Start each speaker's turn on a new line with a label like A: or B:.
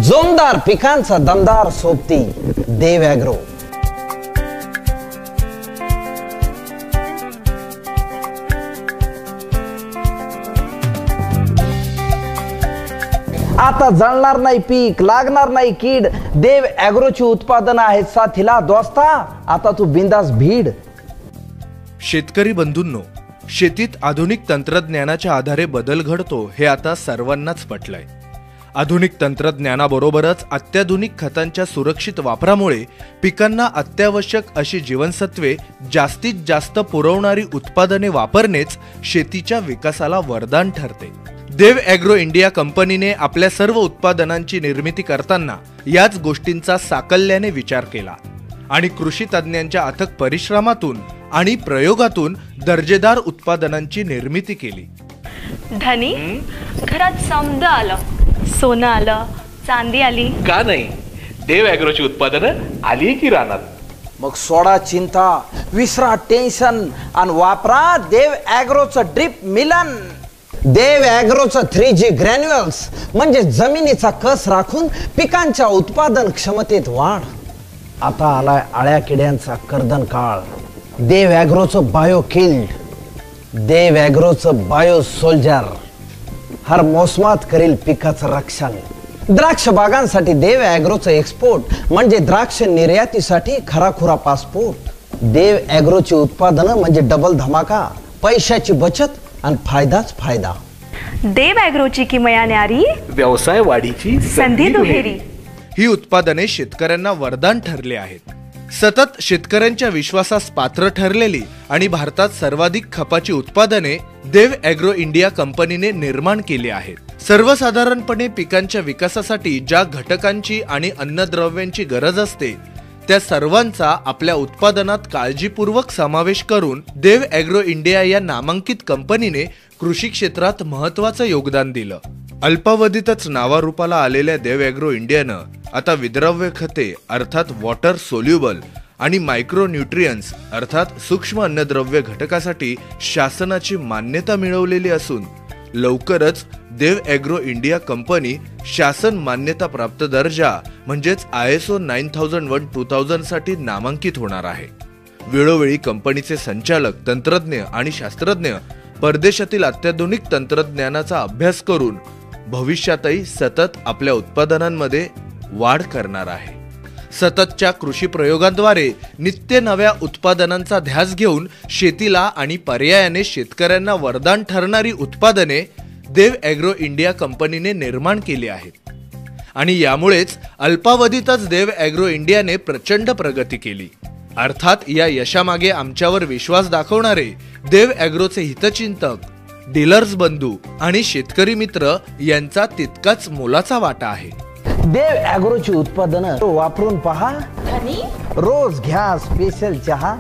A: जोमदार पिकांचा दमदार सोबती देव ॲग्रो। आता जळणार नाही पीक, लागणार नाही कीड, देव ॲग्रोची उत्पादनं आहेत साथीला दोस्ता, आता तू बिंदास भीड।
B: शेतकरी बंधूंनो, शेतीत आधुनिक तंत्रज्ञानाच्या आधारे बदल घडतो हे आता सर्वांनाच पटलंय। आधुनिक तंत्रज्ञानाबरोबरच अत्याधुनिक खतांच्या सुरक्षित वापरामुळे पिकांना अत्यावश्यक अशी जीवनसत्वे जास्तीत जास्त पुरवणारी उत्पादने वापरणेच शेतीच्या विकासाला वरदान ठरते। देव ॲग्रो इंडिया कंपनीने आपल्या सर्व उत्पादनांची निर्मिती करताना याच गोष्टींचा साकल्याने विचार केला आणि कृषी तज्ञांच्या अथक परिश्रमातून आणि प्रयोगातून दर्जेदार उत्पादनांची निर्मिती केली।
C: धनी, घरात समद आलं, सोनं आलं, चांदी आली
D: का नाही? देव ॲग्रोची उत्पादनं आली की रानात।
A: मग सोडा चिंता, विसरा टेन्शन आणि वापरा देव ॲग्रोचं ड्रिप मिलन। देव ॲग्रोचं 3G ग्रॅन्युअल्स म्हणजे जमिनीचा कस राखून पिकांच्या उत्पादन क्षमतेत वाढ। आता आलाय आळ्या किड्यांचा कर्दन काळ, देव ॲग्रोचं बायो किल्ड, देव ॲग्रोचं बायो सोल्जर हर मोसमात करेल पिकाचं रक्षण। द्राक्ष बागांसाठी देव ॲग्रोचं एक्सपोर्ट म्हणजे द्राक्ष निर्यातीसाठी खराखुरा पासपोर्ट। देव ॲग्रोची उत्पादनं म्हणजे डबल धमाका, पैशाची बचत आणि फायदाच फायदा।
C: देव ॲग्रोची किमया न्यारी,
D: व्यवसाय वाढीची
C: संधी दुहेरी।
B: ही उत्पादने शेतकऱ्यांना वरदान ठरले आहेत। सतत शेतकऱ्यांच्या विश्वासास पात्र ठरलेली आणि भारतात सर्वाधिक खपाची उत्पादने देव ॲग्रो इंडिया कंपनीने निर्माण केली आहेत। सर्वसाधारणपणे पिकांच्या विकासासाठी ज्या घटकांची आणि अन्नद्रव्यांची गरज असते त्या सर्वांचा आपल्या उत्पादनात काळजीपूर्वक समावेश करून देव ॲग्रो इंडिया या नामांकित कंपनीने कृषी क्षेत्रात महत्त्वाचं योगदान दिलं। अल्पावधीतच नावारूपाला आलेल्या देव ॲग्रो इंडियानं आता विद्रव्य खते अर्थात वॉटर सोल्युबल आणि मायक्रो न्यूट्रियन्स अर्थात सूक्ष्म अन्नद्रव्य घटकासाठी शासनाची मान्यता मिळवलेली असून लवकरच देव ॲग्रो इंडिया कंपनी शासन मान्यता प्राप्त दर्जा म्हणजेच ISO 9001-2000 साठी नामांकित होणार आहे। वेळोवेळी कंपनीचे संचालक, तंत्रज्ञ आणि शास्त्रज्ञ परदेशातील अत्याधुनिक तंत्रज्ञानाचा अभ्यास करून भविष्यातही सतत आपल्या उत्पादनांमध्ये वाढ करणार आहे। सततच्या कृषी प्रयोगांद्वारे नित्य नव्या उत्पादनांचा ध्यास घेऊन शेतीला आणि पर्यायाने शेतकऱ्यांना वरदान ठरणारी उत्पादने देव ॲग्रो इंडिया कंपनीने निर्माण केली आहेत आणि यामुळेच अल्पावधीतच देव ॲग्रो इंडियाने प्रचंड प्रगती केली। अर्थात या यशामागे आमच्यावर विश्वास दाखवणारे देव ॲग्रोचे हितचिंतक, डीलर्स बंधू आणि शेतकरी मित्र यांचा तितकाच मोलाचा वाटा आहे।
A: देव ॲग्रोची उत्पादनं वापरून पहा, रोज घ्या स्पेशल चहा।